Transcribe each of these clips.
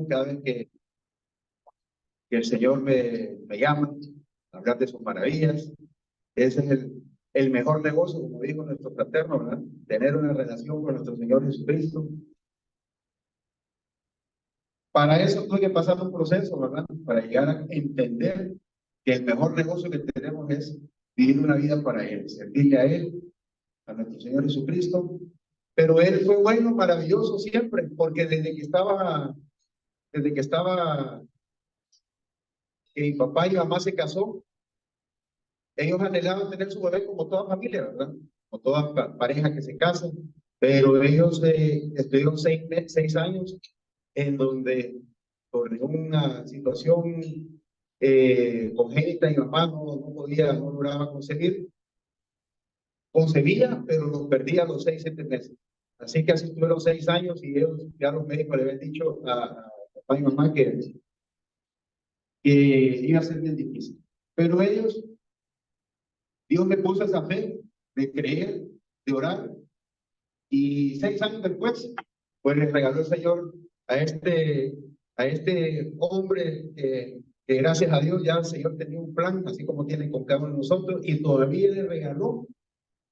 cada vez que el Señor me llama a hablar de sus maravillas. Ese es el mejor negocio, como dijo nuestro fraterno, ¿verdad? Tener una relación con nuestro Señor Jesucristo. Para eso tuve que pasar un proceso, ¿verdad? Para llegar a entender que el mejor negocio que tenemos es vivir una vida para Él, servirle a Él, a nuestro Señor Jesucristo. Pero Él fue bueno, maravilloso siempre, porque desde que mi papá y mamá se casó, ellos anhelaban tener su bebé como toda familia, ¿verdad? Como toda pareja que se casa, pero ellos estuvieron 6 años en donde por una situación congénita mi mamá no lograba concebía, pero los perdía a los 6, 7 meses. Así que así estuvieron 6 años y ellos, ya los médicos le habían dicho a papá y mamá que iba a ser bien difícil. Pero ellos, Dios me puso esa fe de creer, de orar, y 6 años después, pues les regaló el Señor a este hombre que gracias a Dios ya el Señor tenía un plan, así como tiene con cada uno de nosotros, y todavía le regaló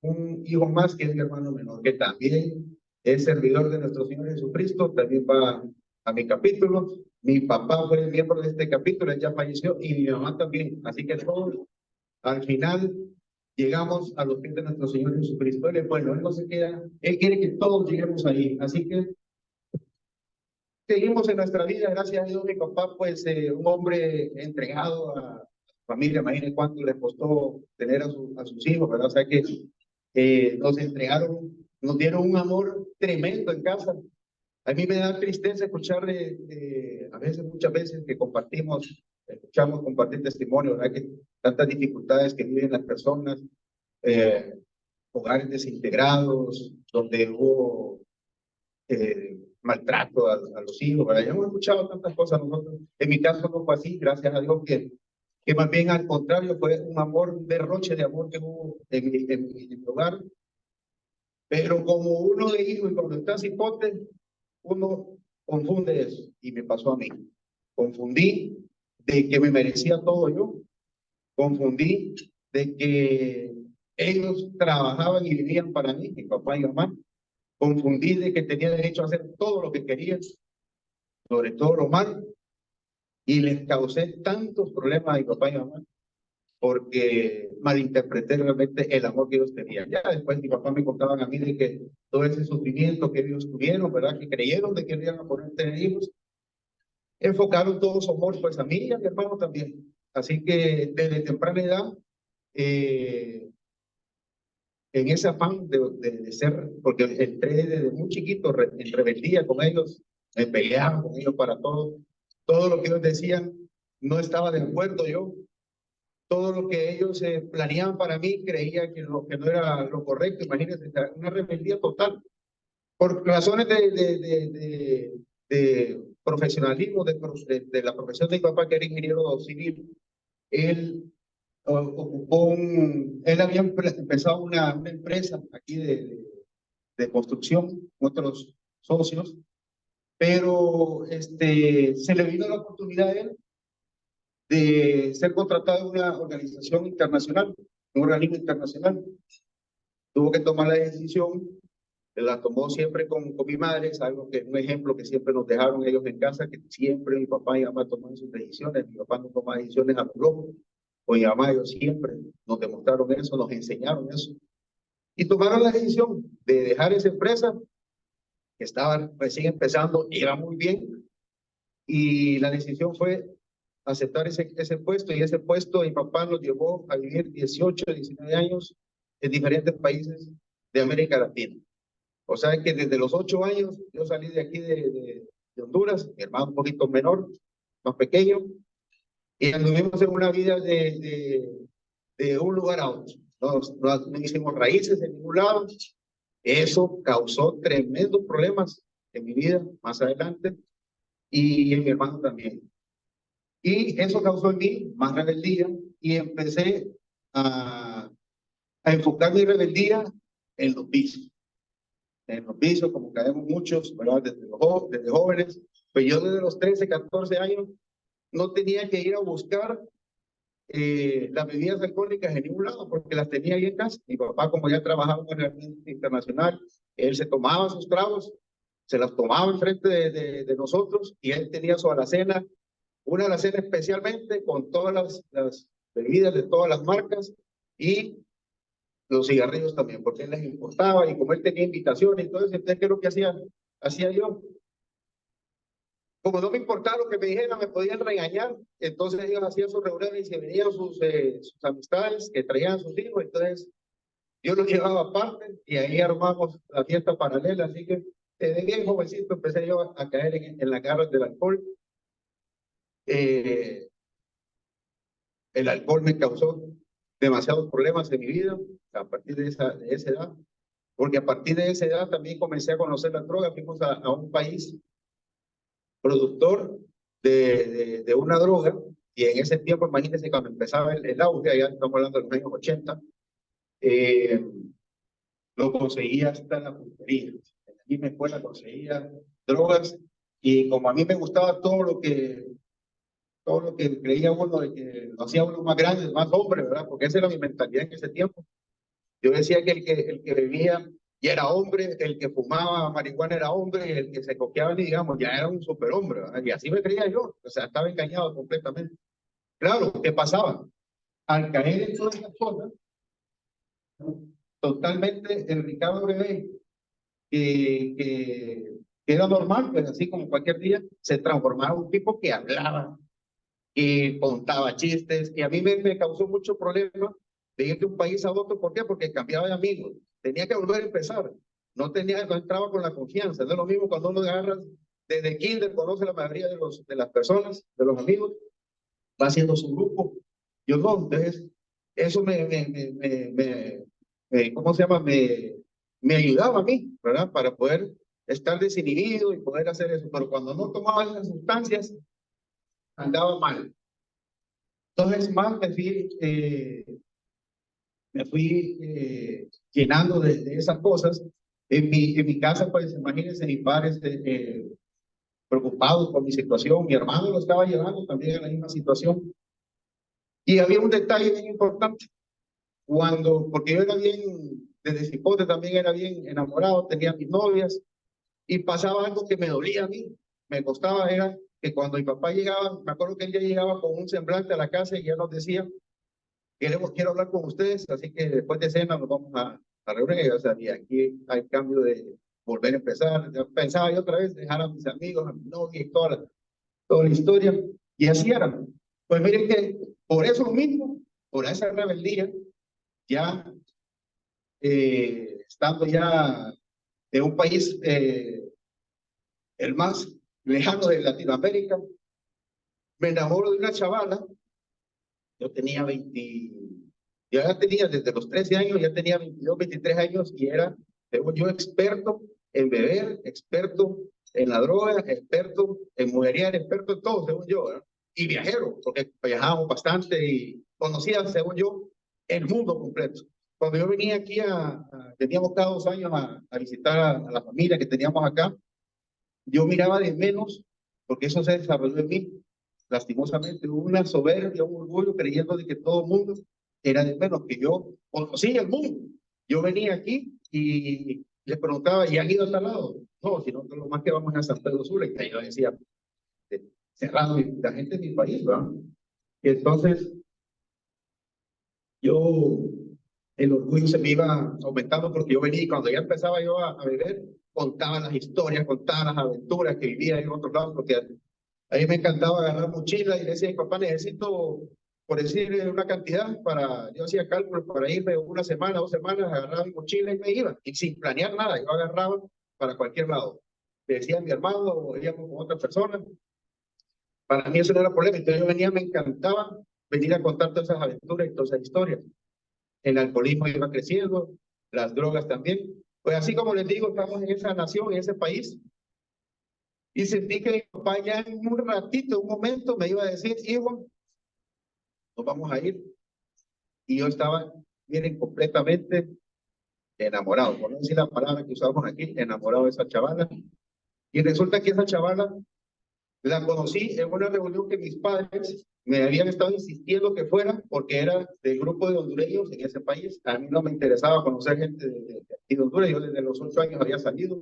un hijo más que es mi hermano menor, que también es servidor de nuestro Señor Jesucristo, también va a mi capítulo. Mi papá fue miembro de este capítulo, él ya falleció, y mi mamá también. Así que todos, al final, llegamos a los pies de nuestro Señor Jesucristo. Él es bueno, Él no se queda, Él quiere que todos lleguemos ahí. Así que seguimos en nuestra vida, gracias a Dios. Mi papá, pues, un hombre entregado a su familia, imagínense cuánto le costó tener a sus hijos, ¿verdad? O sea que nos entregaron, nos dieron un amor tremendo en casa. A mí me da tristeza escuchar a veces, muchas veces que escuchamos compartir testimonio, ¿verdad? Que tantas dificultades que viven las personas, hogares desintegrados, donde hubo maltrato a los hijos, ¿verdad? Ya hemos escuchado tantas cosas nosotros. En mi caso no fue así, gracias a Dios que más bien al contrario fue un amor, un derroche de amor que hubo en mi hogar. Pero como uno de hijo y cuando está cipote, uno confunde eso. Y me pasó a mí. Confundí de que me merecía todo yo. Confundí de que ellos trabajaban y vivían para mí, mi papá y mamá. Confundí de que tenía derecho a hacer todo lo que quería, sobre todo lo malo. Y les causé tantos problemas a mi papá y mamá porque malinterpreté realmente el amor que ellos tenían. Ya después mi papá me contaban a mí de que todo ese sufrimiento que ellos tuvieron, ¿verdad? Que creyeron de que iban a poder tener hijos, enfocaron todo su amor pues a mí y a mi hermano también. Así que desde temprana edad, en ese afán de ser, porque entré desde muy chiquito en rebeldía con ellos, me peleaba con ellos para todo lo que ellos decían, no estaba de acuerdo yo. Todo lo que ellos planeaban para mí, creía que no era lo correcto. Imagínense, una rebeldía total. Por razones de profesionalismo, de la profesión de mi papá, que era ingeniero civil, él él había empezado una empresa aquí de construcción, otros socios, pero se le vino la oportunidad a él de ser contratado en una organización internacional, un organismo internacional. Tuvo que tomar la decisión, la tomó siempre con mi madre, es algo que, un ejemplo que siempre nos dejaron ellos en casa, que siempre mi papá y mamá tomaban sus decisiones, mi papá no tomaba decisiones a lo loco, o mi mamá, ellos siempre nos demostraron eso, nos enseñaron eso. Y tomaron la decisión de dejar esa empresa, que estaba recién empezando, iba muy bien, y la decisión fue aceptar ese puesto, y ese puesto mi papá nos llevó a vivir 18, 19 años en diferentes países de América Latina. O sea que desde los 8 años yo salí de aquí de Honduras, mi hermano un poquito menor, más pequeño, y anduvimos en una vida de un lugar a otro. No hicimos raíces en ningún lado. Eso causó tremendos problemas en mi vida más adelante y en mi hermano también. Y eso causó en mí más rebeldía y empecé a enfocar mi rebeldía en los vicios. En los vicios, como caemos muchos, ¿verdad? Desde jóvenes, Pues yo desde los 13, 14 años no tenía que ir a buscar las bebidas alcohólicas en ningún lado porque las tenía ahí en casa. Mi papá, como ya trabajaba en una empresa internacional, él se tomaba sus tragos, se las tomaba enfrente de nosotros y él tenía su alacena, una alacena especialmente con todas las bebidas de todas las marcas y los cigarrillos también, porque él les importaba y como él tenía invitaciones y todo eso, entonces, ¿qué es lo que hacía yo? Como no me importaba lo que me dijeran, me podían regañar, entonces ellos hacían sus reuniones y se venían sus amistades que traían sus hijos, entonces yo los llevaba aparte y ahí armamos la fiesta paralela, así que desde bien jovencito empecé yo a caer en las garras del alcohol. El alcohol me causó demasiados problemas en mi vida a partir de esa edad, porque a partir de esa edad también comencé a conocer las drogas, fuimos a un país productor de una droga, y en ese tiempo, imagínense, cuando empezaba el auge, allá estamos hablando de los años 80, lo conseguía hasta en la pulpería. En la misma escuela conseguía drogas, y como a mí me gustaba todo lo que creía uno de que lo hacía uno más grande, más hombre, ¿verdad? Porque esa era mi mentalidad en ese tiempo. Yo decía que el que bebía ya era hombre, el que fumaba marihuana era hombre, y el que se coqueaba, digamos, ya era un superhombre, ¿verdad? Y así me creía yo, o sea, estaba engañado completamente. Claro, ¿qué pasaba? Al caer en todas estas cosas, totalmente el Ricardo Bebé, que era normal, pues así como cualquier día, se transformaba en un tipo que hablaba, y contaba chistes, y a mí me causó mucho problema de ir de un país a otro. ¿Por qué? Porque cambiaba de amigos, tenía que volver a empezar, no entraba con la confianza. No es lo mismo cuando uno agarra desde kinder, conoce la mayoría de las personas, de los amigos, va haciendo su grupo. Yo no, entonces eso ¿cómo se llama? Me ayudaba a mí, ¿verdad? Para poder estar desinhibido y poder hacer eso, pero cuando no tomaba esas sustancias, andaba mal. Entonces, más me fui llenando de esas cosas. En mi casa, pues, imagínense, mis padres preocupados por mi situación. Mi hermano lo estaba llevando también a la misma situación. Y había un detalle bien importante. Porque yo era bien, desde cipote también era bien enamorado, tenía mis novias, y pasaba algo que me dolía a mí, me costaba, era que cuando mi papá llegaba, me acuerdo que él ya llegaba con un semblante a la casa y ya nos decía: quiero hablar con ustedes, así que después de cena nos vamos a reunir. O sea, y aquí hay cambio de volver a empezar. Ya pensaba yo otra vez dejar a mis amigos, a mi novia y toda la historia. Y así era. Pues miren que por eso mismo, por esa rebeldía, ya estando ya en un país, el más lejano de Latinoamérica, me enamoro de una chavala. Yo tenía 20, ya tenía desde los 13 años, ya tenía 22, 23 años y era, según yo, experto en beber, experto en la droga, experto en mujeriar, experto en todo, según yo, ¿verdad? Y viajero, porque viajábamos bastante y conocía, según yo, el mundo completo. Cuando yo venía aquí, teníamos cada 2 años a visitar a la familia que teníamos acá, yo miraba de menos, porque eso se desarrolló en mí, lastimosamente, una soberbia, un orgullo, creyendo de que todo el mundo era de menos, que yo conocía el mundo. Yo venía aquí y les preguntaba: ¿y han ido a tal lado? No, sino que lo más que vamos a San Pedro Sula. Y yo decía: cerrado la gente de mi país, ¿verdad? Y entonces yo, el orgullo se me iba aumentando, porque yo venía y cuando ya empezaba yo a beber, contaba las historias, contaba las aventuras que vivía en otros lados, porque a mí me encantaba agarrar mochila y le decía: papá, necesito, por decir una cantidad, yo hacía cálculos para irme una semana, 2 semanas, agarraba mi mochila y me iba, y sin planear nada, yo agarraba para cualquier lado. Le decía a mi hermano, o íbamos con otra persona, para mí eso no era problema. Entonces yo venía, me encantaba venir a contar todas esas aventuras y todas esas historias. El alcoholismo iba creciendo, las drogas también. Pues así como les digo, estamos en esa nación, en ese país, y sentí que mi papá ya en un ratito, un momento, me iba a decir: hijo, nos vamos a ir. Y yo estaba, miren, completamente enamorado, por no decir la palabra que usamos aquí, enamorado de esa chavala. Y resulta que esa chavala La conocí en una reunión que mis padres me habían estado insistiendo que fuera porque era del grupo de hondureños en ese país. A mí no me interesaba conocer gente de aquí de Honduras. Yo desde los 8 años había salido.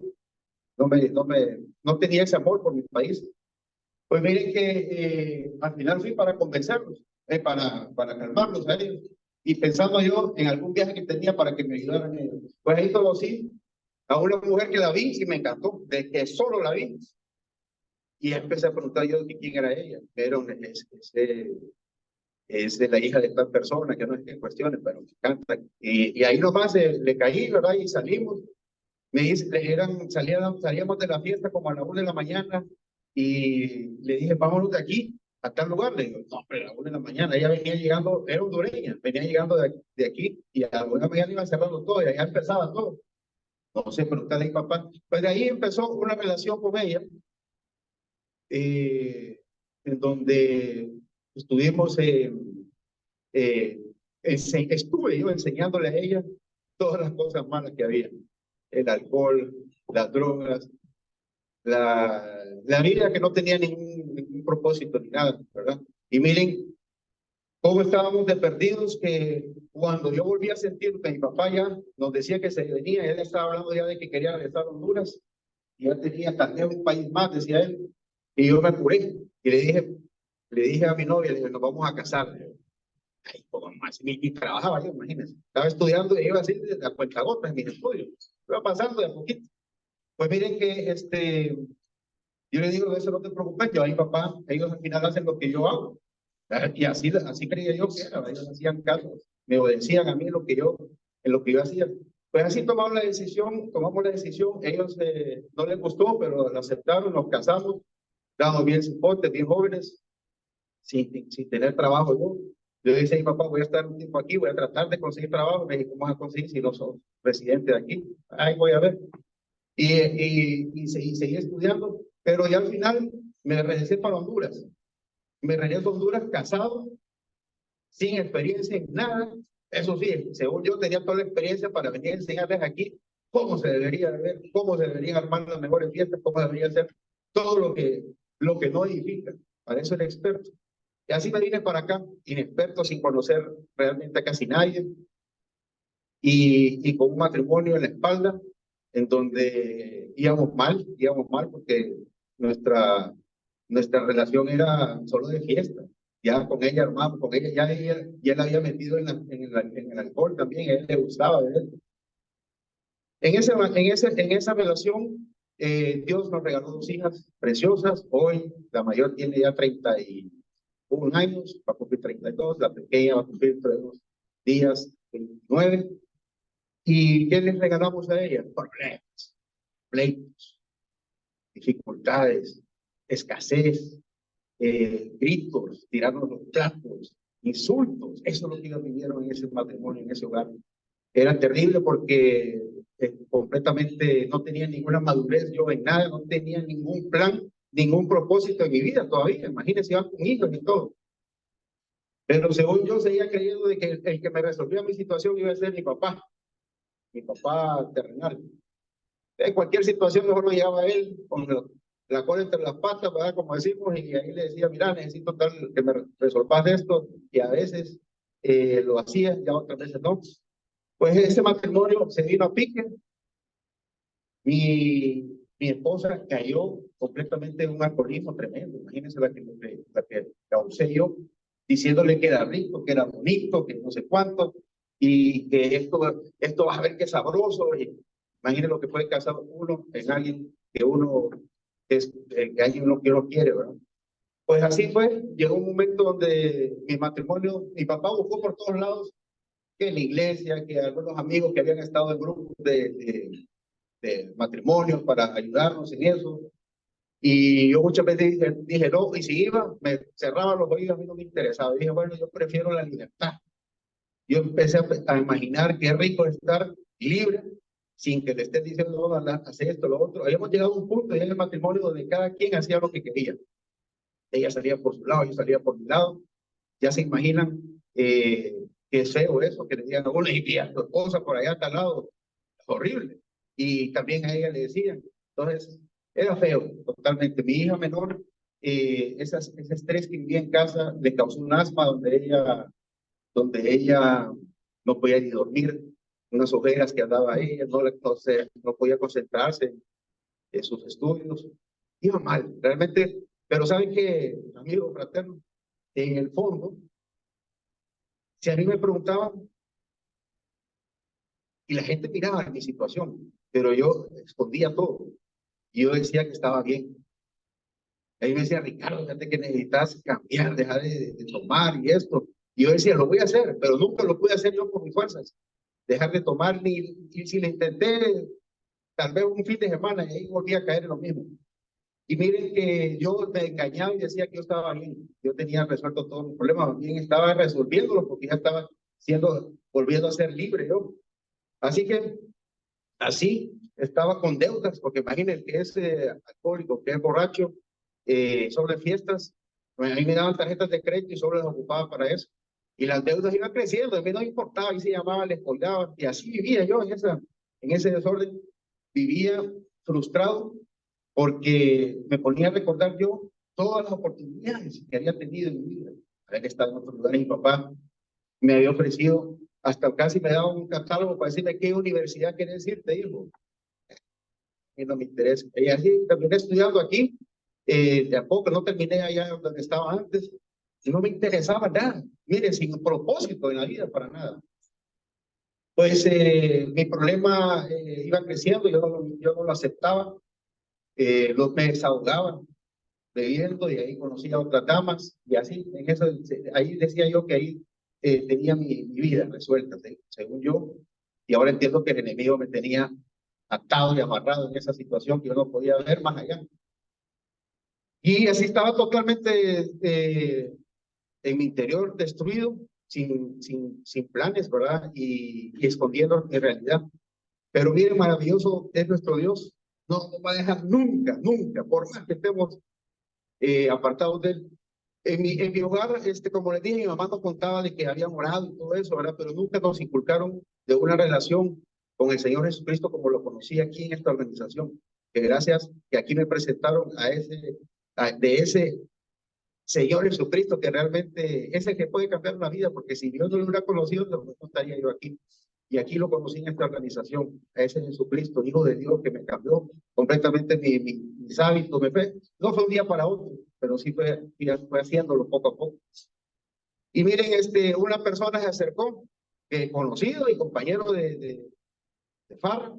No tenía ese amor por mi país. Pues miren que al final fui para convencerlos, para calmarlos a ellos. Y pensando yo en algún viaje que tenía para que me ayudaran ellos. Pues ahí conocí a una mujer que la vi y me encantó, de que solo la vi. Y empecé a preguntar yo quién era ella. Era es de la hija de tal persona, que no es que cuestione, pero me encanta. Y ahí nomás le caí, ¿verdad? Y salimos. Me dice, salíamos de la fiesta como a la 1 de la mañana y le dije, vámonos de aquí a tal lugar. Le digo, no, pero a la 1 de la mañana. Ella venía llegando, era hondureña, venía llegando de aquí y a la 1 de la mañana iba cerrando todo y allá empezaba todo. No sé, preguntarle a mi papá. Pues de ahí empezó una relación con ella, en donde estuvimos, estuve yo enseñándole a ella todas las cosas malas que había. El alcohol, las drogas, la vida que no tenía ningún propósito ni nada, ¿verdad? Y miren cómo estábamos de perdidos que cuando yo volví a sentir que mi papá ya nos decía que se venía, él estaba hablando ya de que quería regresar a Honduras, y ya tenía tal vez un país más, decía él, y yo me apuré y le dije a mi novia, le dije, nos vamos a casar. Ay, poco más, y trabajaba yo, imagínense, estaba estudiando y iba así a cuentagotas en mis estudios, iba pasando de a poquito. Pues miren que yo le digo, eso no te preocupes, yo a mi papá, ellos al final hacen lo que yo hago. Y así creía yo que era, ellos hacían caso, me obedecían a mí en lo que yo hacía. Pues así tomamos la decisión, ellos no les gustó, pero lo aceptaron, nos casamos, estábamos bien cipotes, bien jóvenes, sin tener trabajo yo. Yo le dije a mi papá, voy a estar un tiempo aquí, voy a tratar de conseguir trabajo. Me dijo, ¿cómo vas a conseguir si no sos residente de aquí? Ahí voy a ver. Y seguí estudiando, pero ya al final me regresé para Honduras. Me regreso a Honduras casado, sin experiencia en nada. Eso sí, según yo tenía toda la experiencia para venir a enseñarles aquí cómo se debería ver, cómo se deberían armar las mejores fiestas, cómo debería ser todo lo que no edifica. Para eso era experto. Y así me vine para acá, inexperto, sin conocer realmente a casi nadie, y con un matrimonio en la espalda, en donde íbamos mal porque nuestra relación era solo de fiesta. Ya con ella armamos, con ella ya la había metido en el alcohol también, él le gustaba de él. En esa relación, Dios nos regaló 2 hijas preciosas. Hoy la mayor tiene ya 31 años, va a cumplir 32, la pequeña va a cumplir dentro de unos días 29. ¿Y qué les regalamos a ella? Problemas, pleitos, dificultades, escasez, gritos, tirarnos los platos, insultos. Eso es lo que ellos vivieron en ese matrimonio, en ese hogar. Era terrible porque completamente no tenía ninguna madurez yo en nada, no tenía ningún plan, ningún propósito en mi vida todavía. Imagínense, iban con hijos y todo. Pero según yo seguía creyendo de que el que me resolvía mi situación iba a ser mi papá terrenal. En cualquier situación mejor lo llevaba a él con la cola entre las patas, ¿verdad? Como decimos, y ahí le decía, mira, necesito tal que me resolvas esto, y a veces lo hacía, ya otras veces no. Pues ese matrimonio se vino a pique. Mi esposa cayó completamente en un alcoholismo tremendo. Imagínense la que causé yo, diciéndole que era rico, que era bonito, que no sé cuánto, y que esto vas a ver que sabroso. Y imagínense lo que puede casar uno en alguien que que alguien que uno quiere, ¿verdad? Pues así fue. Llegó un momento donde mi papá buscó por todos lados, que en la iglesia, que algunos amigos que habían estado en grupos de matrimonios para ayudarnos en eso. Y yo muchas veces dije no, y si iba, me cerraba los oídos, a mí no me interesaba. Dije, bueno, yo prefiero la libertad. Yo empecé a imaginar qué rico es estar libre, sin que le estén diciendo, no, hacer esto, lo otro. Habíamos llegado a un punto en el matrimonio donde cada quien hacía lo que quería. Ella salía por su lado, yo salía por mi lado. Ya se imaginan qué feo eso, que le digan a uno, y a tu esposa por allá está al lado. Horrible. Y también a ella le decían. Entonces, era feo, totalmente. Mi hija menor ese estrés que vivía en casa le causó un asma donde ella no podía ni dormir, unas ojeras que andaba ahí, no podía concentrarse en sus estudios, iba mal, realmente, pero saben que, amigo fraterno, en el fondo, si a mí me preguntaban, y la gente miraba mi situación, pero yo escondía todo, y yo decía que estaba bien. Ahí me decía, Ricardo, fíjate que necesitas cambiar, dejar de tomar y esto. Y yo decía, lo voy a hacer, pero nunca lo pude hacer yo por mis fuerzas. Dejar de tomar, y si le intenté, tal vez un fin de semana, y ahí volví a caer en lo mismo. Y miren que yo me engañaba y decía que yo estaba bien. Yo tenía resuelto todos mis problemas, más bien estaba resolviéndolos porque ya estaba volviendo a ser libre yo. Así que así estaba con deudas, porque imaginen que es alcohólico, que es borracho, sobre fiestas, a mí me daban tarjetas de crédito y solo las ocupaba para eso. Y las deudas iban creciendo, a mí no importaba, y se llamaba, les colgaba, y así vivía yo en ese desorden. Vivía frustrado porque me ponía a recordar yo todas las oportunidades que había tenido en mi vida. Haber estado en otros lugares, mi papá me había ofrecido, hasta casi me daba un catálogo para decirme qué universidad querés irte, hijo. Y no me interesa. Y así terminé estudiando aquí, de a poco, no terminé allá donde estaba antes, y no me interesaba nada. Mire, sin propósito en la vida, para nada. Pues mi problema iba creciendo, yo no lo aceptaba, me desahogaba bebiendo, y ahí conocí a otras damas, y así, ahí decía yo que ahí tenía mi vida resuelta, según yo, y ahora entiendo que el enemigo me tenía atado y amarrado en esa situación que yo no podía ver más allá. Y así estaba totalmente en mi interior destruido, sin planes, ¿verdad? Y escondiendo mi realidad. Pero miren, maravilloso es nuestro Dios. No nos va a dejar nunca, nunca, por más que estemos apartados de él. En mi hogar, como les dije, mi mamá nos contaba de que habían orado y todo eso, ¿verdad? Pero nunca nos inculcaron de una relación con el Señor Jesucristo como lo conocí aquí en esta organización. Que gracias que aquí me presentaron de ese Señor Jesucristo, que realmente es el que puede cambiar una vida, porque si Dios no lo hubiera conocido, no estaría yo aquí. Y aquí lo conocí en esta organización, a ese Jesucristo, Hijo de Dios, que me cambió completamente mis hábitos. No fue un día para otro, pero sí fue haciéndolo poco a poco. Y miren, una persona se acercó, conocido y compañero de farra,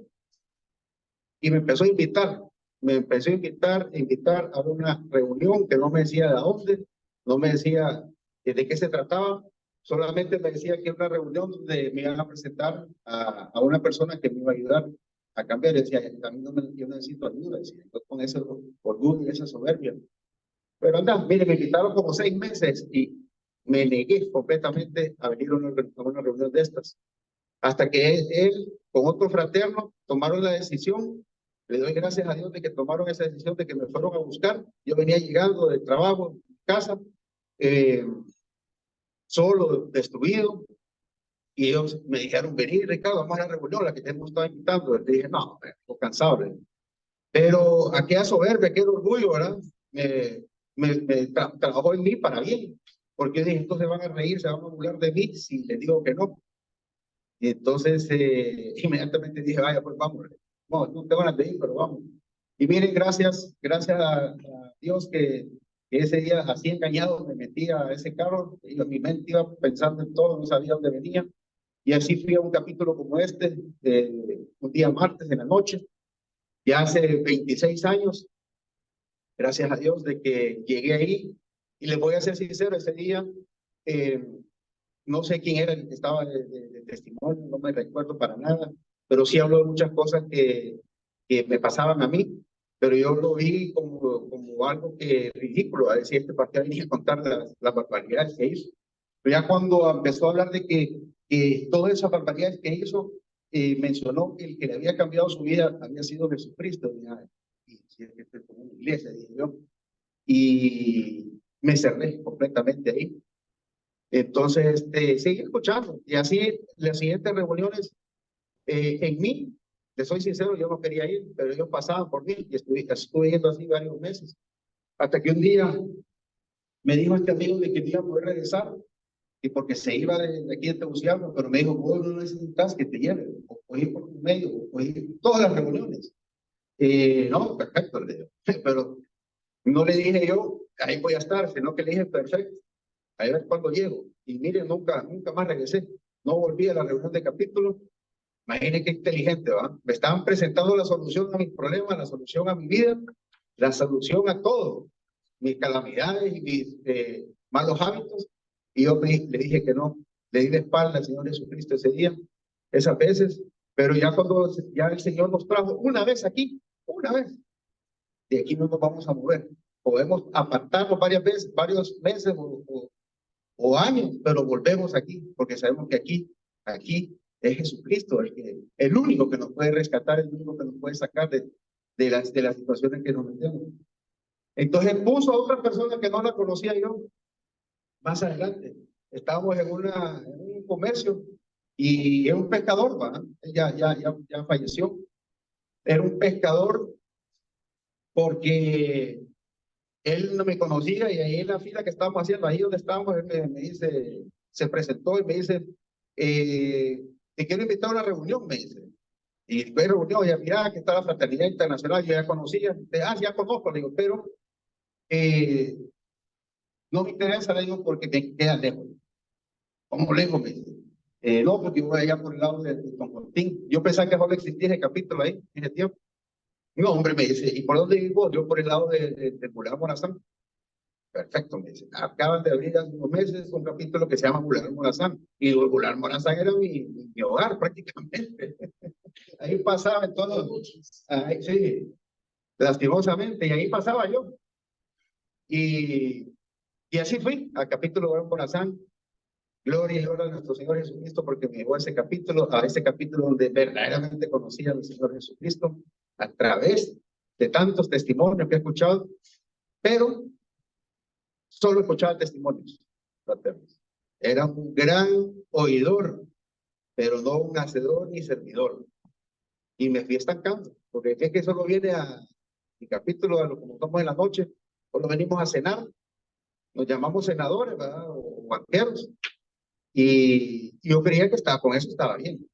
y me empezó a invitar. Me empezó a invitar a una reunión que no me decía de dónde, no me decía de qué se trataba, solamente me decía que era una reunión donde me iban a presentar a una persona que me iba a ayudar a cambiar. Decía, también yo necesito ayuda, decía, con ese orgullo y esa soberbia. Pero anda, mire, me invitaron como 6 meses y me negué completamente a venir a una reunión de estas. Hasta que él con otro fraterno tomaron la decisión. Le doy gracias a Dios de que tomaron esa decisión, de que me fueron a buscar. Yo venía llegando del trabajo, casa, solo, destruido, y ellos me dijeron, vení Ricardo, vamos a la reunión, la que te hemos estado invitando. Le dije, no, estoy cansado. Pero aquella soberbia, aquel orgullo, ¿verdad? Trabajó en mí para bien, porque dije, entonces van a reír, se van a burlar de mí si les digo que no. Y entonces inmediatamente dije, vaya, pues vamos. No, no tengo ganas de ir, pero vamos. Y miren, gracias a Dios que ese día así engañado me metí a ese carro, y en mi mente iba pensando en todo, no sabía dónde venía. Y así fui a un capítulo como un día martes en la noche, ya hace 26 años, gracias a Dios de que llegué ahí. Y les voy a ser sincero, ese día eh, no sé quién era el que estaba de testimonio, no me recuerdo para nada, pero sí habló de muchas cosas que me pasaban a mí, pero yo lo vi como algo que ridículo, a decir, este pastor venía a contar las barbaridades que hizo. Pero ya cuando empezó a hablar de que todas esas barbaridades que hizo, mencionó que el que le había cambiado su vida había sido Jesucristo. Y si es que esto es como una iglesia, dije yo, y me cerré completamente ahí. Entonces, seguí escuchando. Y así, las siguientes reuniones, en mí, te soy sincero, yo no quería ir, pero ellos pasaban por mí y estuve yendo así varios meses. Hasta que un día me dijo este amigo de que no iba a poder regresar, y porque se iba de aquí de Tegucigalpa, pero me dijo, vos no necesitas que te lleve, o puedes ir por tu medio, o puedes ir a todas las reuniones. No, perfecto, le digo. Pero no le dije yo, ahí voy a estar, sino que le dije, perfecto, ahí ver cuándo llego. Y miren, nunca más regresé. No volví a la reunión de capítulo. Imaginen qué inteligente, ¿va? Me estaban presentando la solución a mis problemas, la solución a mi vida, la solución a todo, mis calamidades y mis malos hábitos. Y yo le dije que no, le di de espalda al Señor Jesucristo ese día, esas veces, pero ya cuando ya el Señor nos trajo una vez aquí, una vez, de aquí no nos vamos a mover. Podemos apartarnos varias veces, varios meses o años, pero volvemos aquí, porque sabemos que aquí es Jesucristo el único que nos puede rescatar, el único que nos puede sacar de las situaciones que nos metemos. Entonces puso a otra persona que no la conocía yo más adelante. Estábamos en un comercio y era un pescador, ¿va? Ya falleció. Era un pescador porque él no me conocía y ahí en la fila que estábamos haciendo, ahí donde estábamos, él me dice, se presentó y me dice, te quiero invitar a una reunión, me dice. Y fue reunión, ya mira, que está la Fraternidad Internacional, yo ya conocía, ya conozco, le digo, pero no me interesa, le digo, porque me queda lejos. ¿Cómo lejos? Me dice. No, porque yo voy allá por el lado de Don Martín. Yo pensaba que solo existía ese capítulo ahí, en ese tiempo. No, hombre, me dice, ¿y por dónde vivo? Yo por el lado de Boulevard Morazán. Perfecto, me dice. Acaban de abrir hace unos meses un capítulo que se llama Boulevard Morazán. Y Boulevard Morazán era mi hogar prácticamente. Ahí pasaba entonces, ahí, sí, lastimosamente, y ahí pasaba yo. Y, y así fui al capítulo Boulevard Morazán. Gloria y honra a nuestro Señor Jesucristo porque me llevó a ese capítulo donde verdaderamente conocí a mi Señor Jesucristo a través de tantos testimonios que he escuchado, pero solo escuchaba testimonios fraternos. Era un gran oidor, pero no un hacedor ni servidor. Y me fui estancando, porque es que solo viene a mi capítulo, a lo como estamos en la noche, solo venimos a cenar, nos llamamos senadores, ¿verdad? O banqueros. Y yo creía que con eso estaba bien.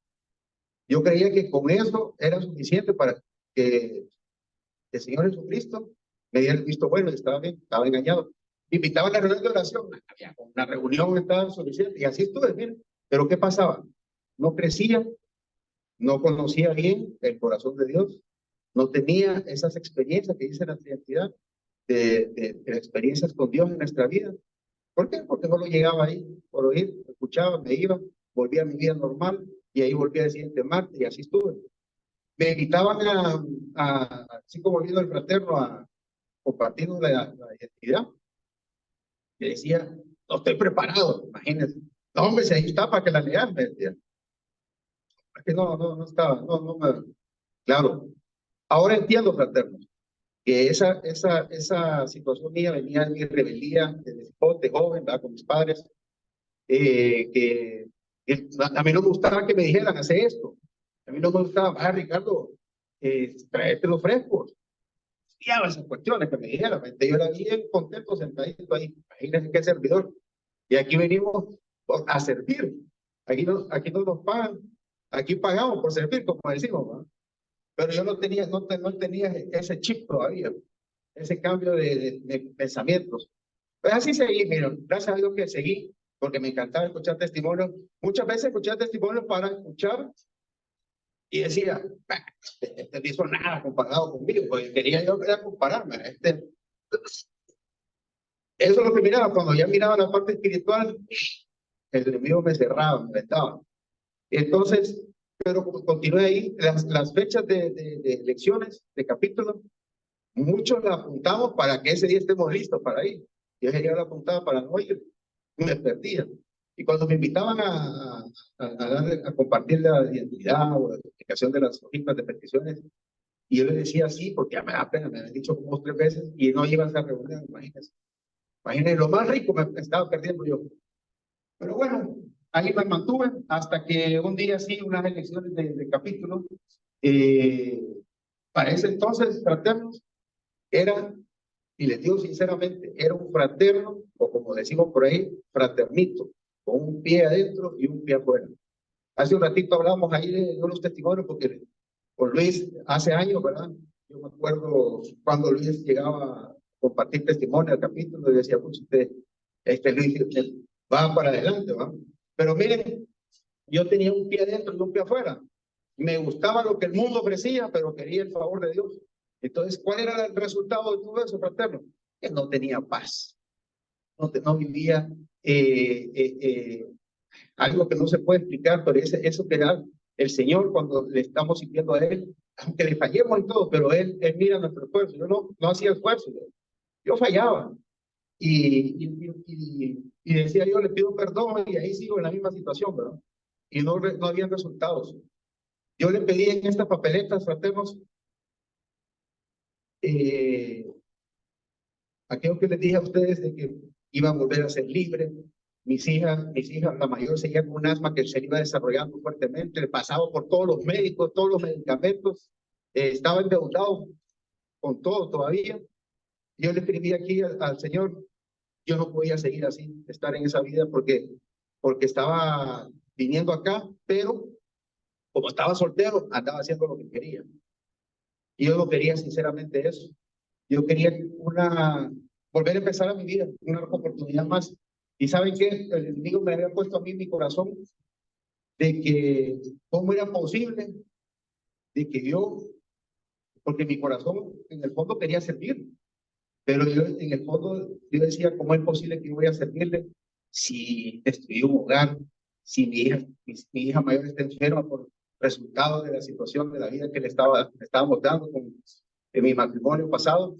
Yo creía que con eso era suficiente para que el Señor Jesucristo me diera el visto bueno y estaba bien, estaba engañado. Me invitaba a la reunión de oración, había una reunión, estaba suficiente y así estuve, miren. Pero ¿qué pasaba? No crecía, no conocía bien el corazón de Dios, no tenía esas experiencias que dice la identidad de experiencias con Dios en nuestra vida. ¿Por qué? Porque no lo llegaba ahí por oír, escuchaba, me iba, volvía a mi vida normal y ahí volvía el siguiente martes y así estuve. Me invitaban así como vino el fraterno, a compartir la identidad. Y decía, no estoy preparado, imagínense. No, hombre, si ahí está para que la leas, me decía. Es que no estaba, claro. Ahora entiendo, fraterno, que esa situación mía venía de mi rebeldía, de joven, ¿verdad? Con mis padres, que a mí no me gustaba que me dijeran, hace esto. A mí no me gustaba, Ricardo, tráete los frescos. Ya esas cuestiones que me dijeron, yo era bien contento sentadito ahí, imagínense qué servidor. Y aquí venimos a servir. Aquí no nos pagan, aquí pagamos por servir, como decimos, ¿no? Pero yo no tenía ese chip todavía, ese cambio de pensamientos. Pues así seguí, miren, gracias a Dios que seguí, porque me encantaba escuchar testimonios. Muchas veces escuchar testimonios para escuchar y decía, este no hizo nada comparado conmigo, pues quería yo compararme. Eso es lo que miraba, cuando ya miraba la parte espiritual, el enemigo me cerraba, me vetaba. Entonces, pero como continué ahí, las fechas de lecciones, de capítulos, muchos la apuntamos para que ese día estemos listos para ir. Yo ya la apuntaba para no ir, me perdía. Y cuando me invitaban a compartir la identidad o la explicación de las hojitas de peticiones, y yo le decía sí, porque ya me da pena, me habían dicho como 3 veces, y no iba a esa reunión, imagínense. Imagínense, lo más rico me estaba perdiendo yo. Pero bueno, ahí me mantuve hasta que un día sí, unas elecciones de capítulo, para ese entonces, tratemos, era Y les digo sinceramente, era un fraterno, o como decimos por ahí, fraternito, con un pie adentro y un pie afuera. Hace un ratito hablamos ahí de unos testimonios, porque con Luis, hace años, ¿verdad? Yo me acuerdo cuando Luis llegaba a compartir testimonio al capítulo y decía, pues Luis va para adelante, ¿va? Pero miren, yo tenía un pie adentro y un pie afuera. Me gustaba lo que el mundo ofrecía, pero quería el favor de Dios. Entonces, ¿cuál era el resultado de todo eso, fraterno? Que no tenía paz, no vivía algo que no se puede explicar, pero eso que da el Señor cuando le estamos sirviendo a Él, aunque le fallemos y todo, pero Él mira nuestro esfuerzo. Yo no hacía esfuerzo, yo fallaba. Y decía yo, le pido perdón y ahí sigo en la misma situación, ¿verdad? Y no habían resultados. Yo le pedí en estas papeletas, fraternos, aquello que les dije a ustedes de que iba a volver a ser libre. Mis hijas, la mayor seguía con un asma que se iba desarrollando fuertemente, pasaba por todos los médicos, todos los medicamentos, estaba endeudado con todo todavía. Yo le escribí aquí al Señor, yo no podía seguir así, estar en esa vida porque estaba viniendo acá, pero como estaba soltero, andaba haciendo lo que quería. Y yo no quería sinceramente eso. Yo quería volver a empezar a mi vida, una oportunidad más. Y ¿saben qué? El enemigo me había puesto a mí en mi corazón de que cómo era posible de que porque mi corazón en el fondo quería servir, pero yo en el fondo yo decía, ¿cómo es posible que yo voy a servirle si destruí un hogar, si mi hija mayor está enferma por resultado de la situación de la vida que le estábamos dando en mi matrimonio pasado?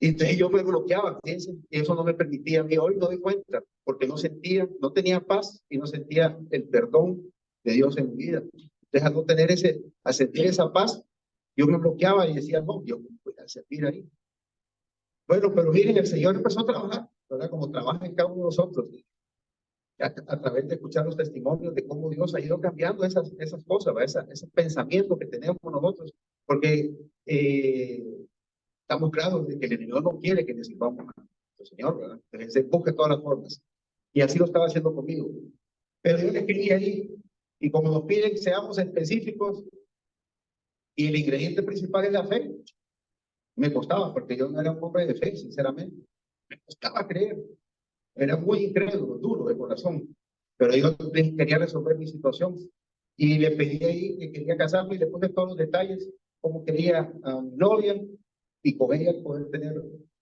Y entonces yo me bloqueaba, fíjense, y eso no me permitía a mí. Hoy no doy cuenta, porque no tenía paz y no sentía el perdón de Dios en mi vida. Entonces al no tener a sentir esa paz, yo me bloqueaba y decía, no, yo voy a servir ahí. Bueno, pero miren, el Señor empezó a trabajar, ¿verdad? Como trabaja en cada uno de nosotros, a través de escuchar los testimonios de cómo Dios ha ido cambiando esas cosas, ¿verdad? Ese pensamiento que tenemos nosotros, porque estamos claros de que el enemigo no quiere que le sirvamos a nuestro Señor, ¿verdad? Entonces se busca todas las formas. Y así lo estaba haciendo conmigo. Pero yo le escribí ahí, y como nos piden que seamos específicos, y el ingrediente principal es la fe, me costaba, porque yo no era un hombre de fe, sinceramente. Me costaba creer. Era muy incrédulo, duro de corazón. Pero yo quería resolver mi situación. Y le pedí ahí que quería casarme y le puse todos los detalles, como quería a mi novia, y con ella poder tener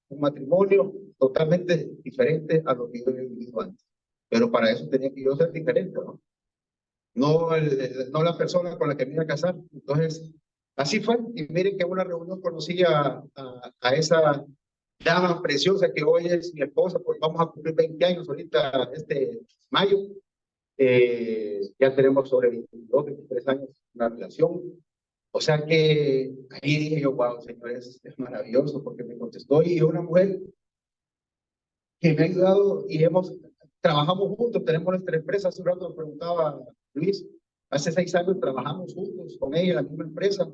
un matrimonio totalmente diferente a lo que yo había vivido antes. Pero para eso tenía que yo ser diferente, ¿no? No la persona con la que me iba a casar. Entonces, así fue. Y miren que en una reunión conocí a esa dama preciosa que hoy es mi esposa, pues vamos a cumplir 20 años ahorita, este mayo. Ya tenemos sobre 22, 23 años una relación. O sea que ahí dije yo, wow, Señor, es maravilloso, porque me contestó, y es una mujer que me ha ayudado y trabajamos juntos, tenemos nuestra empresa. Hace un rato me preguntaba Luis, hace 6 años trabajamos juntos con ella en la misma empresa,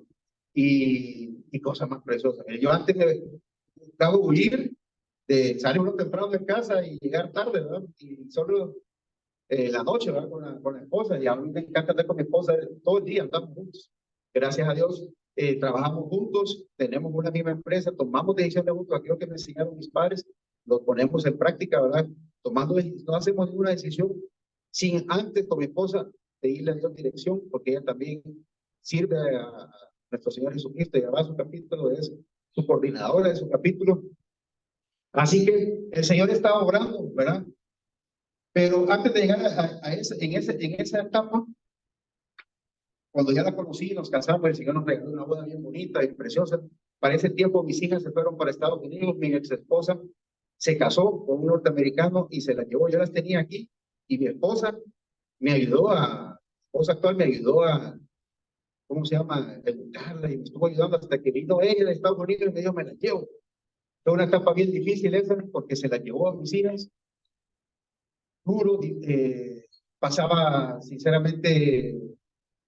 y cosas más preciosas. Yo antes me buscaba huir de salir uno temprano de casa y llegar tarde, ¿verdad? Y solo la noche, ¿verdad? Con la esposa, y a mí me encanta estar con mi esposa todo el día, andamos juntos. Gracias a Dios, trabajamos juntos, tenemos una misma empresa, tomamos decisiones juntos, aquello que me enseñaron mis padres, lo ponemos en práctica, ¿verdad? No hacemos ninguna decisión sin antes con mi esposa pedirle a Dios dirección, porque ella también sirve a nuestro Señor Jesucristo, y además su capítulo es su coordinadora de su capítulo. Así que el Señor estaba orando, ¿verdad? Pero antes de llegar en esa etapa, cuando ya la conocí, nos casamos, el Señor nos regaló una boda bien bonita y preciosa. Para ese tiempo mis hijas se fueron para Estados Unidos, mi ex esposa se casó con un norteamericano y se la llevó. Yo las tenía aquí, y mi esposa esposa actual me ayudó ¿cómo se llama?, educarla, y me estuvo ayudando hasta que vino ella de Estados Unidos y me dijo, me la llevo. Fue una etapa bien difícil esa, porque se la llevó a mis hijas, duro, pasaba sinceramente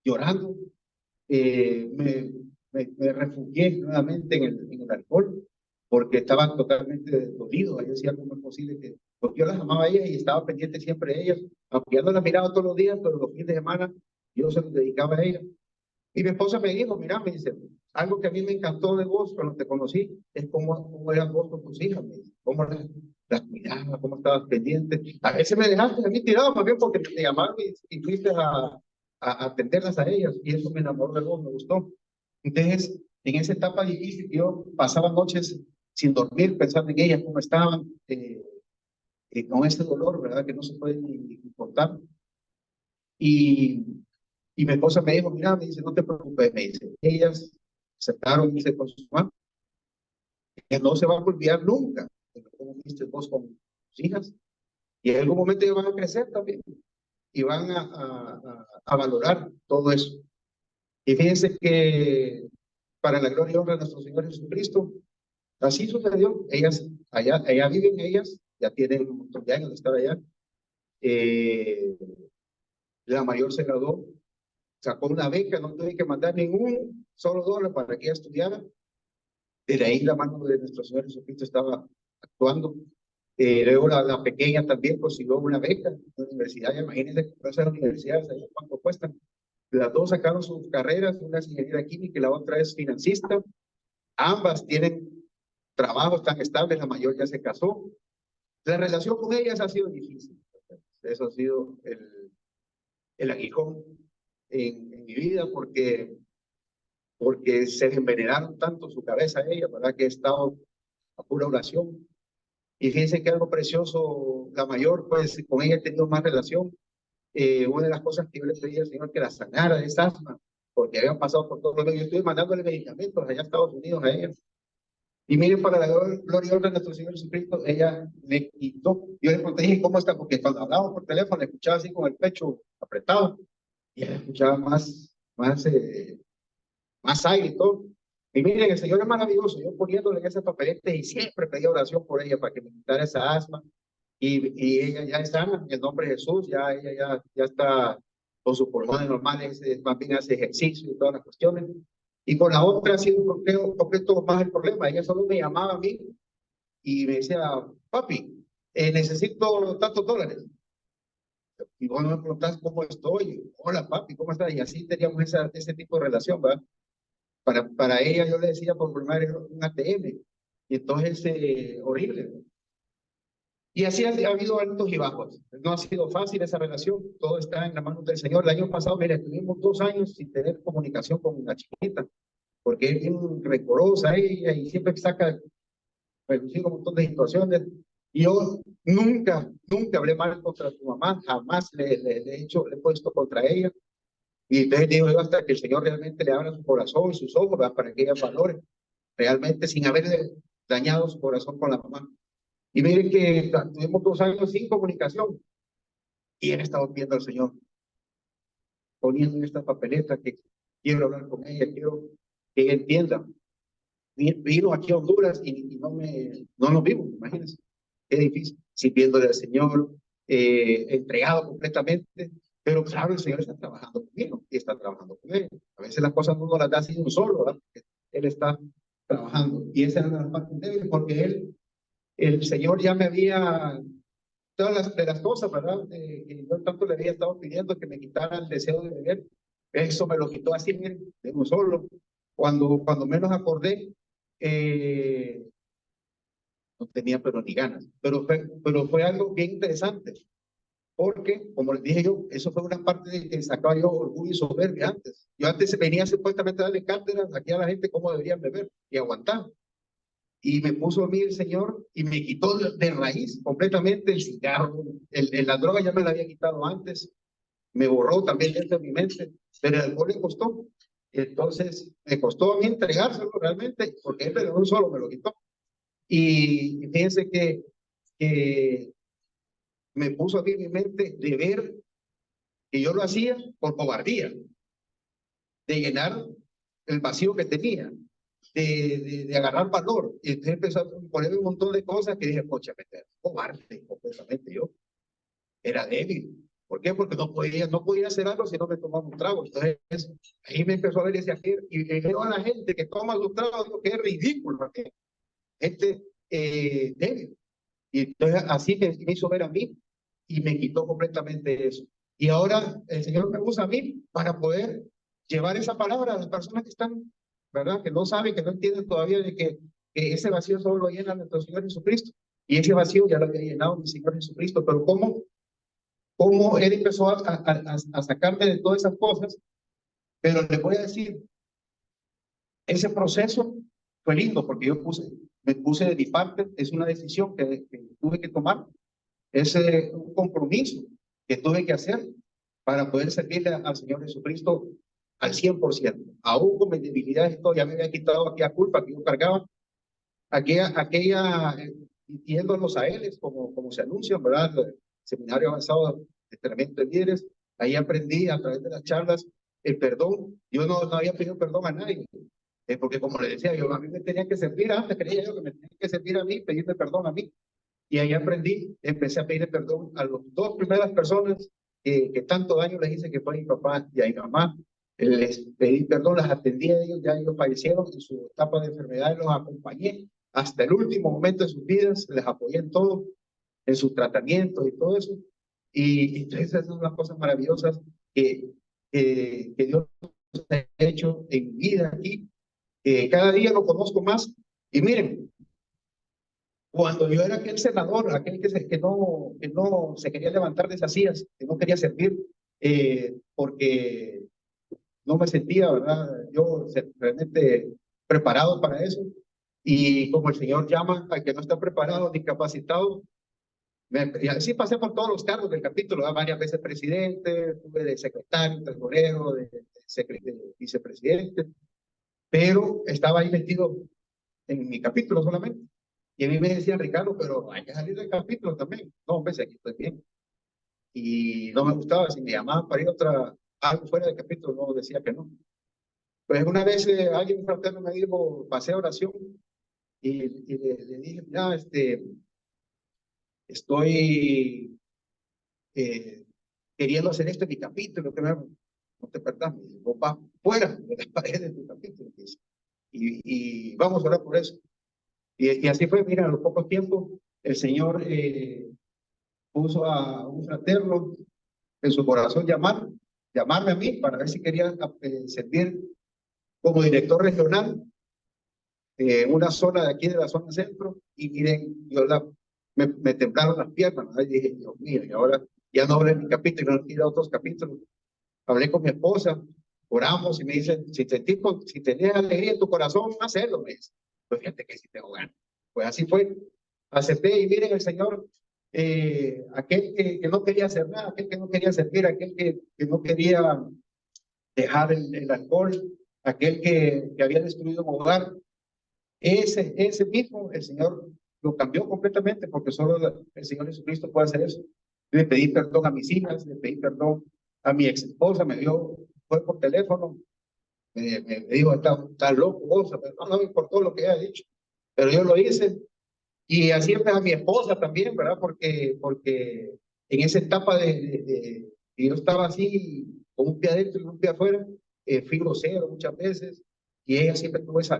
llorando. Me refugié nuevamente en el alcohol, porque estaban totalmente dolidos. Ella decía, ¿cómo es posible que...? Porque yo las amaba a ellas y estaba pendiente siempre de ellas, aunque ya no las miraba todos los días, pero los fines de semana yo se los dedicaba a ellas. Y mi esposa me dijo, mira, me dice, algo que a mí me encantó de vos cuando te conocí es cómo eras vos con tus hijas, me dice, cómo las cuidabas, cómo estabas pendiente. A veces me dejaste a mí tirado, más bien porque te llamaron y fuiste a atenderlas a ellas, y eso me enamoró de vos, me gustó. Entonces, en esa etapa difícil, yo pasaba noches sin dormir, pensando en ellas, cómo estaban, con ese dolor, ¿verdad? Que no se puede ni contar. Y mi esposa me dijo, mira, me dice, no te preocupes, me dice, ellas aceptaron, dice, con su mamá, que no se van a olvidar nunca de cómo fuiste vos con tus hijas, y en algún momento ellos van a crecer también, y van a valorar todo eso. Y fíjense que para la gloria y honra de nuestro Señor Jesucristo, así sucedió. Ellas, allá viven ellas, ya tienen un montón de años de estar allá. La mayor se graduó, sacó una beca, no tuve que mandar ningún solo dólar para que ella estudiara. Desde ahí la mano de nuestro Señor Jesucristo estaba actuando. Luego la pequeña también consiguió una beca en la universidad. Imagínense esas universidades, ahí cuánto cuestan. Las dos sacaron sus carreras, una es ingeniera química y la otra es financista. Ambas tienen trabajos tan estables, la mayor ya se casó. La relación con ellas ha sido difícil. Eso ha sido el aguijón en mi vida, porque se envenenaron tanto su cabeza a ella, ¿verdad? Que he estado a pura oración. Y fíjense que algo precioso, la mayor, pues con ella he tenido más relación. Una de las cosas que yo le pedí al Señor que la sanara de esa asma, porque habían pasado por todo lo que yo estuve mandándole medicamentos allá a Estados Unidos a ella. Y miren, para la gloria y honra de nuestro Señor Jesucristo, ella me quitó. Yo le pregunté, dije, ¿cómo está? Porque cuando hablaba por teléfono, le escuchaba así con el pecho apretado, y ella escuchaba más aire y todo. Y miren, el Señor es maravilloso. Yo poniéndole en ese papelete y siempre pedía oración por ella para que me quitara esa asma. Y ella ya está en el nombre de Jesús, ella ya está con sus pulmones normales, más bien hace ejercicio y todas las cuestiones. Y con la otra ha sido un completo más el problema. Ella solo me llamaba a mí y me decía, papi, necesito tantos dólares. Y vos me preguntás cómo estoy. Hola, papi, ¿cómo estás? Y así teníamos ese tipo de relación, ¿verdad? Para ella yo le decía por primera vez un ATM. Y entonces, horrible. Y así ha habido altos y bajos. No ha sido fácil esa relación. Todo está en la mano del Señor. El año pasado, mire, estuvimos 2 años sin tener comunicación con la chiquita, porque es bien rencorosa ella y siempre saca reducido un montón de situaciones. Y yo nunca hablé mal contra tu mamá, jamás le he puesto contra ella. Y entonces digo yo, hasta que el Señor realmente le abra su corazón y sus ojos, ¿verdad? Para que ella valore realmente sin haberle dañado su corazón con la mamá. Y miren que tuvimos 2 años sin comunicación y he estado viendo al Señor, poniendo en esta papeleta que quiero hablar con ella, quiero que ella entienda. Vino aquí a Honduras y no nos vimos, imagínense. Qué difícil, sirviéndole al Señor, entregado completamente. Pero claro, el Señor está trabajando conmigo y está trabajando con él. A veces las cosas no nos las da así de un solo, ¿verdad? Él está trabajando. Y esa es la parte débil, porque el Señor ya me había todas las cosas, ¿verdad? Que yo tanto le había estado pidiendo que me quitara el deseo de beber. Eso me lo quitó así, miren, de un solo. Cuando menos acordé, eh, no tenía pero ni ganas. Pero fue algo bien interesante, porque, como les dije yo, eso fue una parte de que sacaba yo orgullo y soberbia antes. Yo antes venía supuestamente a darle cátedras aquí a la gente cómo deberían beber y aguantar. Y me puso a mí el Señor y me quitó de raíz completamente el cigarro, la droga ya me la había quitado antes, me borró también dentro de mi mente, pero el alcohol le costó. Entonces me costó a mí entregárselo realmente, porque él de un solo me lo quitó. Y fíjense que me puso a mí en mi mente de ver que yo lo hacía por cobardía, de llenar el vacío que tenía, de agarrar valor. Y entonces empezó a poner un montón de cosas que dije, pocha, cobarde completamente yo. Era débil. ¿Por qué? Porque no podía hacer algo si no me tomaba un trago. Entonces, ahí me empezó a ver ese hacer. Y veo a la gente que toma los tragos, digo, qué ridículo. ¿Qué? gente débil. Y entonces así me hizo ver a mí y me quitó completamente eso. Y ahora el Señor me usa a mí para poder llevar esa palabra a las personas que están, ¿verdad? Que no saben, que no entienden todavía de que ese vacío solo lo llena nuestro Señor Jesucristo. Y ese vacío ya lo había llenado mi Señor Jesucristo. Pero cómo Él empezó a sacarme de todas esas cosas. Pero les voy a decir, ese proceso fue lindo porque me puse de mi parte, es una decisión que tuve que tomar, es un compromiso que tuve que hacer para poder servirle al Señor Jesucristo al 100%. Aún con mis debilidades y todo, ya me había quitado aquella culpa que yo cargaba, yéndolos a él, como se anuncia, ¿verdad? El Seminario Avanzado de Entrenamiento de Líderes, ahí aprendí a través de las charlas el perdón. Yo no había pedido perdón a nadie, porque como le decía, a mí me tenía que servir antes, creía yo que me tenía que servir a mí, pedirme perdón a mí. Y ahí aprendí, empecé a pedir perdón a las dos primeras personas que tanto daño les hice, que fue a mi papá y a mi mamá. Les pedí perdón, las atendí a ellos, ya ellos fallecieron en su etapa de enfermedad, los acompañé hasta el último momento de sus vidas, les apoyé en todo, en sus tratamientos y todo eso. Y entonces esas son las cosas maravillosas que Dios ha hecho en mi vida aquí. Cada día lo conozco más. Y miren, cuando yo era aquel senador, aquel que no se quería levantar de esas sillas, que no quería servir, porque no me sentía, ¿verdad? Yo realmente preparado para eso. Y como el Señor llama al que no está preparado ni capacitado, y así pasé por todos los cargos del capítulo, ¿verdad? Varias veces presidente, tuve de secretario, tesorero, de vicepresidente, pero estaba ahí metido en mi capítulo solamente. Y a mí me decían, Ricardo, pero hay que salir del capítulo también. No, hombre, si aquí estoy bien. Y no me gustaba, si me llamaban para ir a algo fuera del capítulo, no decía que no. Pues una vez alguien fraterno me dijo, pasé oración le dije, mira, estoy queriendo hacer esto en mi capítulo, que no te perdás, me dice, vos vas fuera de las paredes de tu capítulo. Dice, y vamos a orar por eso. Y así fue, mira, a los pocos tiempos, el Señor puso a un fraterno en su corazón llamarme a mí para ver si quería servir como director regional en una zona de aquí de la zona centro. Y miren, me temblaron las piernas, ¿no? Y dije, Dios mío, y ahora ya no hablé en mi capítulo, no ir a otros capítulos. Hablé con mi esposa, oramos y me dice, si tenías alegría en tu corazón, hacelo, me dice. Pues fíjate que sí tengo ganas. Pues así fue. Acepté y miren el Señor, aquel que no quería hacer nada, aquel que no quería servir, aquel que no quería dejar el alcohol, aquel que había destruido un hogar, ese mismo el Señor lo cambió completamente porque solo el Señor Jesucristo puede hacer eso. Le pedí perdón a mis hijas, le pedí perdón a mi ex esposa, fue por teléfono, me dijo, está loco vos, no me importó lo que haya dicho, pero yo lo hice. Y así es a mi esposa también, ¿verdad? Porque en esa etapa que yo estaba así, con un pie adentro y un pie afuera, fui grosero muchas veces, y ella siempre tuvo esa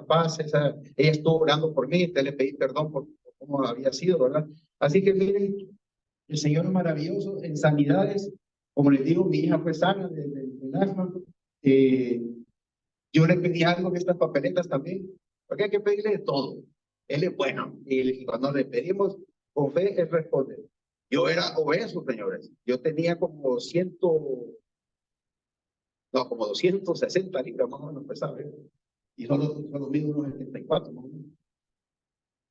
paz, ella estuvo orando por mí, te le pedí perdón por cómo había sido, ¿verdad? Así que miren, el Señor es maravilloso en sanidades. Como les digo, mi hija fue sana del asma. Eh, yo le pedí algo en estas papeletas también, porque hay que pedirle de todo. Él es bueno. Y cuando le pedimos con fe, Él responde. Yo era obeso, señores. Yo tenía como como 260 libras más o menos pesaba. Y solo mido unos 74 más o menos.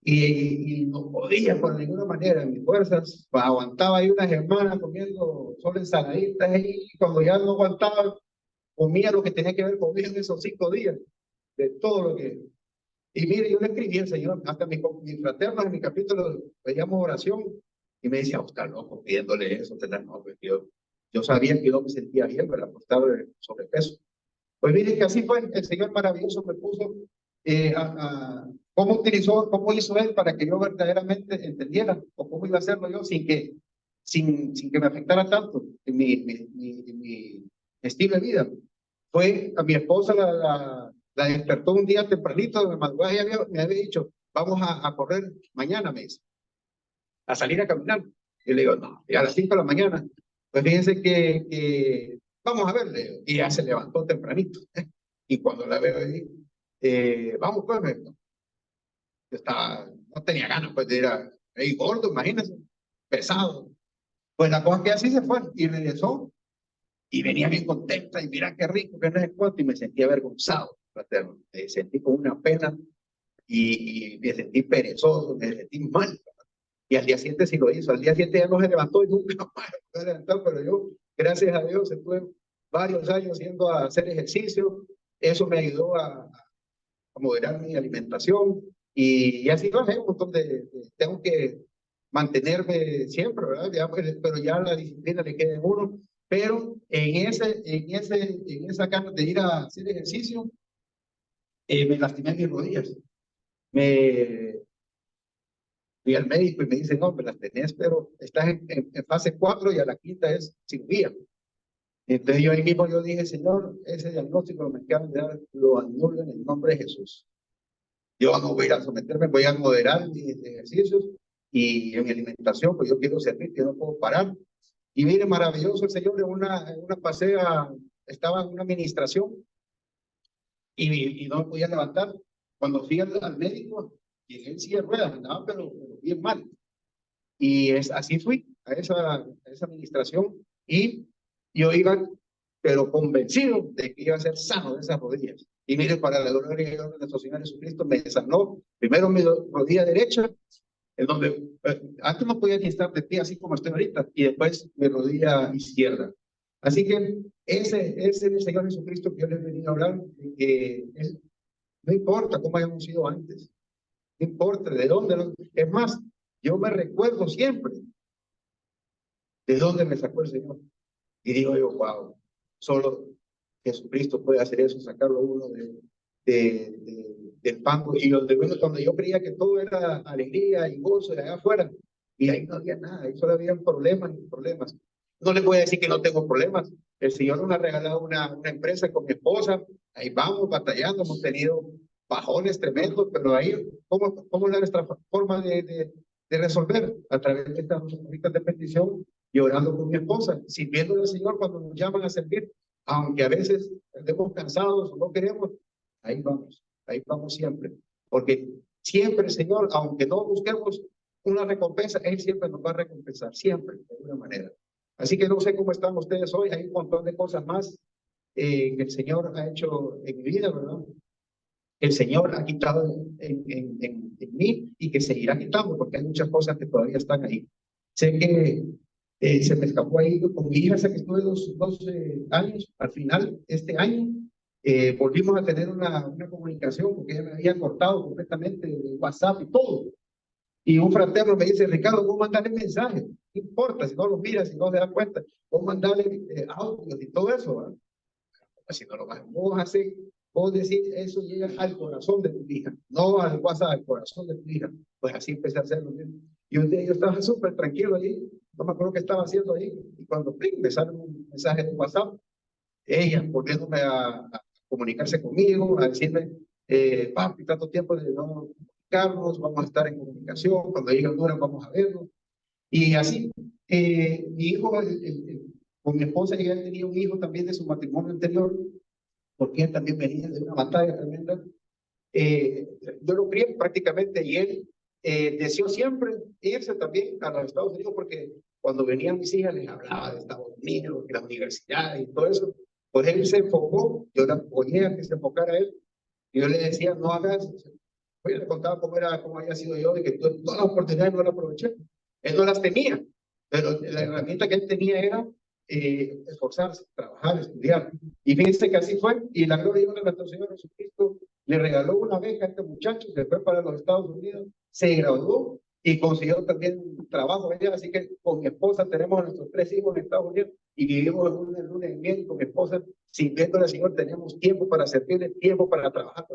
Y no podía por ninguna manera, en mis fuerzas, pues, aguantaba ahí una semana comiendo solo ensaladitas y cuando ya no aguantaba, comía lo que tenía que ver conmigo en esos 5 días, de todo lo que... Y mire, yo le escribí al Señor, hasta mis fraternos en mi capítulo pedíamos oración y me decía, está loco pidiéndole eso, no, pues yo sabía que yo me sentía bien, pero por estar sobrepeso. Pues mire que así fue, el Señor maravilloso me puso cómo hizo Él para que yo verdaderamente entendiera, o cómo iba a hacerlo yo sin que me afectara tanto en mi estilo de vida. Fue a mi esposa, la despertó un día tempranito de madrugada y me había dicho, vamos a correr mañana, me dice, a salir a caminar. Y le digo, no, y a las 5 de la mañana. Pues fíjense que vamos a ver, le digo, y ya se levantó tempranito. Y cuando la veo ahí, vamos, pues, yo estaba, no tenía ganas pues, de ir ahí gordo, imagínense, pesado. Pues la cosa que así se fue y regresó y venía bien contenta y mira qué rico, que no es cuánto, y me sentí avergonzado, fraterno. Me sentí con una pena y me sentí perezoso, me sentí mal. Y al día siguiente sí lo hizo, al día siguiente ya no se levantó y nunca más se levantó, pero yo, gracias a Dios, estuve varios años yendo a hacer ejercicio, eso me ayudó a moderar mi alimentación y así lo hay un montón tengo que mantenerme siempre, ¿verdad? Ya, pero ya la disciplina le queda en uno, pero en esa ganas de ir a hacer ejercicio, me lastimé mis rodillas. Me fui al médico y me dice, no, me las tenés, pero estás en fase 4 y a la quinta es cirugía. Entonces yo ahí mismo yo dije, Señor, ese diagnóstico que me acaban de dar, lo anulo en el nombre de Jesús. Yo no voy a someterme, voy a moderar mis ejercicios y en mi alimentación, pues yo quiero servir, yo no puedo parar. Y mire, maravilloso el Señor, en una pasea, estaba en una administración y no me podía levantar. Cuando fui al médico, llegué en silla de ruedas, andaba pero bien mal. Y así fui a esa administración y yo iba, pero convencido de que iba a ser sano de esas rodillas. Y mire, para la gloria de nuestro Señor Jesucristo, me sanó primero mi rodilla derecha, en donde antes no podía ni estar de pie así como estoy ahorita, y después mi rodilla izquierda. Así que ese es el Señor Jesucristo que yo les he venido a hablar, que no importa cómo hayamos sido antes, no importa de dónde. Es más, yo me recuerdo siempre de dónde me sacó el Señor. Y digo yo, wow, solo Jesucristo puede hacer eso, sacarlo uno del fango. Y donde yo creía que todo era alegría y gozo de allá afuera, y ahí no había nada, ahí solo había problemas y problemas. No les voy a decir que no tengo problemas. El Señor nos ha regalado una empresa con mi esposa, ahí vamos batallando, hemos tenido bajones tremendos, pero ahí, ¿cómo es nuestra forma de resolver? A través de estas cositas de petición y orando con mi esposa, sirviendo al Señor cuando nos llaman a servir, aunque a veces estemos cansados o no queremos, ahí vamos siempre, porque siempre el Señor, aunque no busquemos una recompensa, Él siempre nos va a recompensar, siempre, de alguna manera. Así que no sé cómo están ustedes hoy, hay un montón de cosas más que el Señor ha hecho en mi vida, ¿verdad? El Señor ha quitado en mí y que seguirá quitando, porque hay muchas cosas que todavía están ahí. Sé que se me escapó ahí con mi hija, sé que estuve dos años, al final, este año, volvimos a tener una comunicación, porque ella me había cortado completamente el WhatsApp y todo. Y un fraterno me dice, Ricardo, vos mandale mensajes, no importa si no los miras, si no se da cuenta, vos mandale audios y todo eso, ¿verdad? Si no lo vas, vos decís, eso llega al corazón de tu hija, no al WhatsApp, al corazón de tu hija. Pues así empecé a hacerlo. Y un día yo estaba súper tranquilo ahí, no me acuerdo qué estaba haciendo ahí, y cuando me sale un mensaje de WhatsApp, ella volviéndome a comunicarse conmigo, a decirme, papi, tanto tiempo de no comunicarnos, vamos a estar en comunicación, cuando llegue Honduras vamos a vernos. Y así, mi hijo, con mi esposa, ella tenía un hijo también de su matrimonio anterior, porque él también venía de una batalla tremenda. Yo lo crié prácticamente y él deseó siempre irse también a los Estados Unidos porque cuando venían mis hijas les hablaba de Estados Unidos, de la universidad y todo eso. Pues él se enfocó, yo le apoyé a que se enfocara él. Y yo le decía, no hagas, yo le contaba cómo había sido yo, de que todas las oportunidades no las aproveché. Él no las tenía, pero la herramienta que él tenía era esforzarse, trabajar, estudiar. Y fíjense que así fue, y la gloria de nuestro Señor Jesucristo le regaló una beca a este muchacho, se fue para los Estados Unidos, se graduó y consiguió también trabajo allá. Así que con mi esposa tenemos a nuestros 3 hijos en Estados Unidos y vivimos en una luna de miel con mi esposa, sirviéndole al Señor. Tenemos tiempo para servirle, tiempo para trabajar.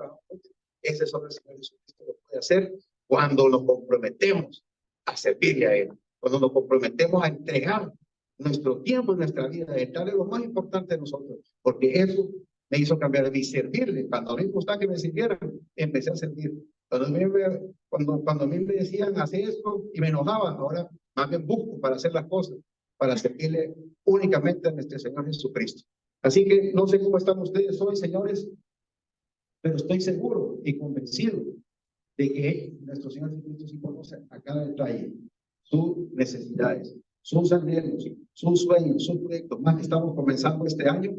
Ese solo el Señor Jesucristo lo puede hacer cuando nos comprometemos a servirle a Él, cuando nos comprometemos a entregar nuestro tiempo y nuestra vida, de darle lo más importante de nosotros, porque eso me hizo cambiar de mí, servirle. Cuando no me gustaba que me sirvieran, empecé a servir. Cuando a mí me decían, hacer esto, y me enojaban, ahora más bien busco para hacer las cosas, para servirle únicamente a nuestro Señor Jesucristo. Así que no sé cómo están ustedes hoy, señores, pero estoy seguro y convencido de que nuestro Señor Jesucristo sí conoce a cada detalle, sus necesidades, sus anhelos, sus sueños, sus proyectos. Más que estamos comenzando este año,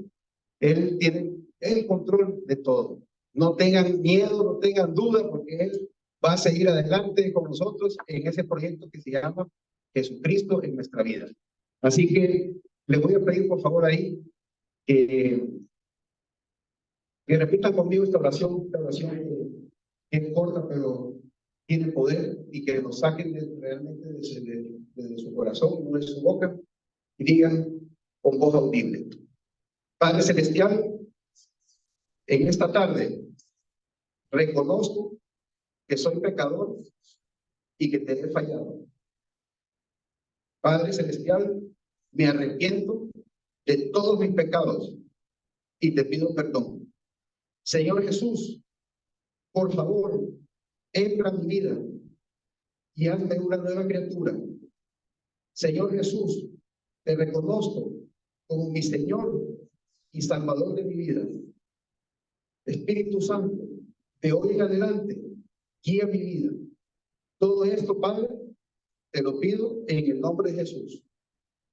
Él tiene el control de todo. No tengan miedo, no tengan duda, porque Él va a seguir adelante con nosotros en ese proyecto que se llama Jesucristo en nuestra vida. Así que les voy a pedir por favor ahí que repitan conmigo esta oración que es corta, pero tiene poder, y que nos saquen realmente desde su corazón, no de su boca, y digan con voz audible: Padre Celestial, en esta tarde reconozco que soy pecador y que te he fallado. Padre Celestial, me arrepiento de todos mis pecados y te pido perdón. Señor Jesús, por favor, entra en mi vida y hazme una nueva criatura. Señor Jesús, te reconozco como mi Señor y Salvador de mi vida. Espíritu Santo, de hoy en adelante, guía mi vida. Todo esto, Padre, te lo pido en el nombre de Jesús.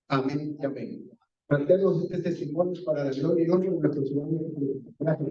Amén y amén. Cantemos este testimonio para la gloria y honra de nuestro Señor. Gracias.